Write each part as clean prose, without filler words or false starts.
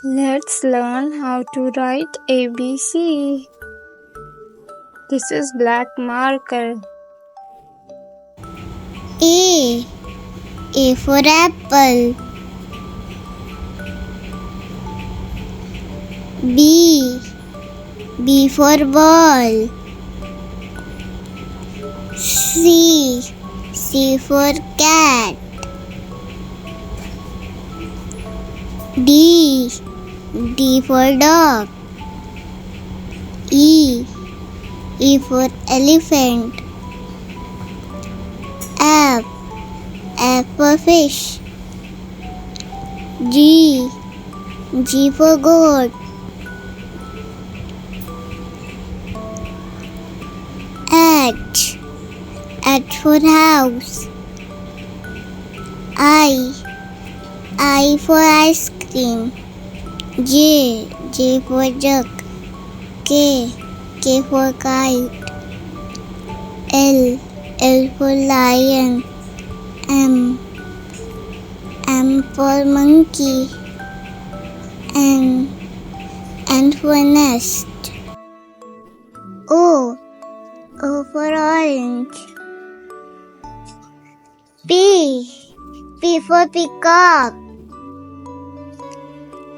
Let's learn how to write ABC. This is black marker. A. A for apple. B. B for ball. C. C for cat. D. D for dog. E. E for elephant. F. F for fish. G. G for goat. H. H for house. I for ice cream. J. J for jug. K. K for kite. L. L for lion. M. M for monkey. N. N for nest. O. O for orange. P. P for peacock.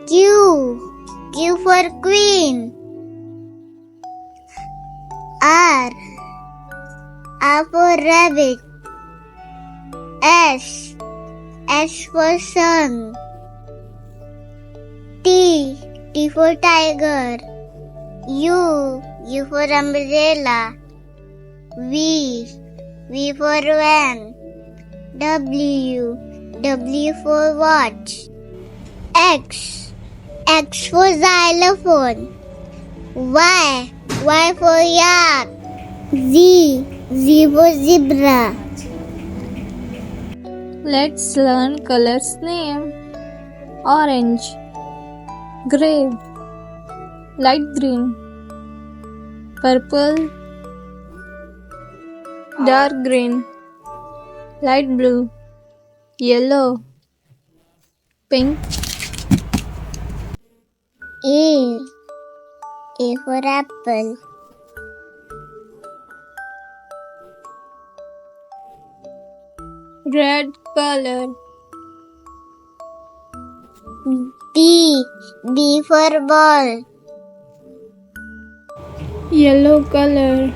Q. Q for queen. R. R for rabbit. S. S for sun. T. T for tiger. U. U for umbrella. V. V for van. W. W for watch. X. X for xylophone. Y. Y for yak. Z. Z for zebra. Let's learn colors name. Orange, gray, light green, purple, dark green, light blue, yellow, pink. A. A for apple. Red color. B. B for ball. Yellow color.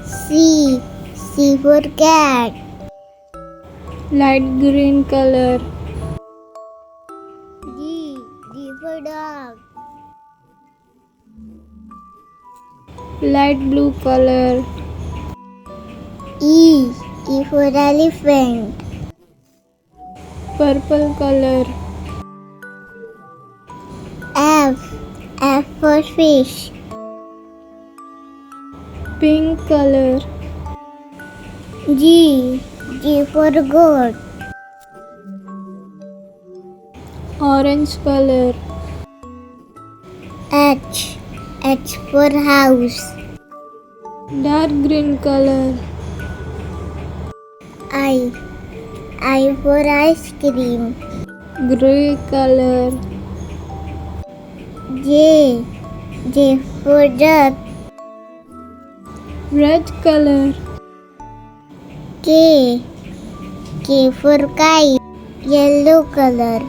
C. C for cat. Light green color. D. D for dog. Light blue color. E. E for elephant. Purple color. F. F for fish. Pink color. G. G for goat. Orange color. H. H for house. Dark green color. I for ice cream. Gray color. J. J for duck. Red color. K. K for kite. Yellow color.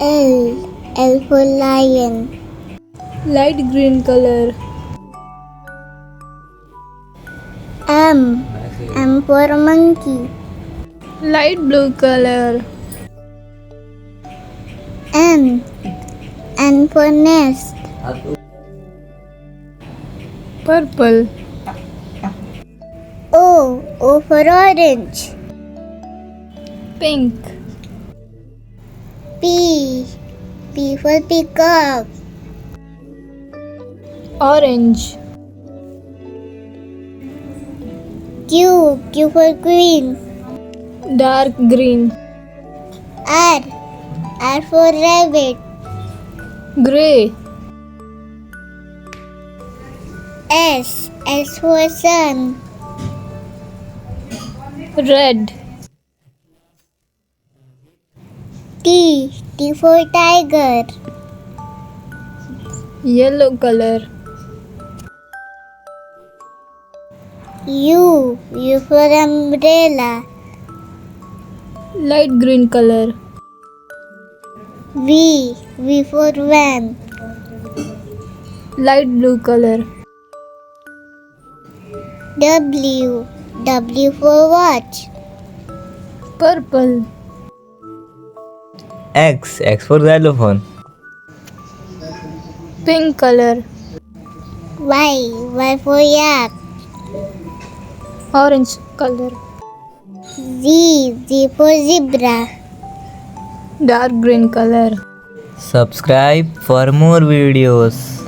L. L for lion. Light green color. M. M for monkey. Light blue color. N. N for nest. Purple. O. O for orange. Pink. P. P for peacock. Orange. Q. Q for queen. Dark green. R. R for rabbit. Gray. S. S for sun. Red. T for tiger. Yellow color. U for umbrella. Light green color. V for van. Light blue color. W for watch. Purple. X for xylophone. Pink color. Y for yak. Orange color. Z for zebra. Dark green color. Subscribe for more videos.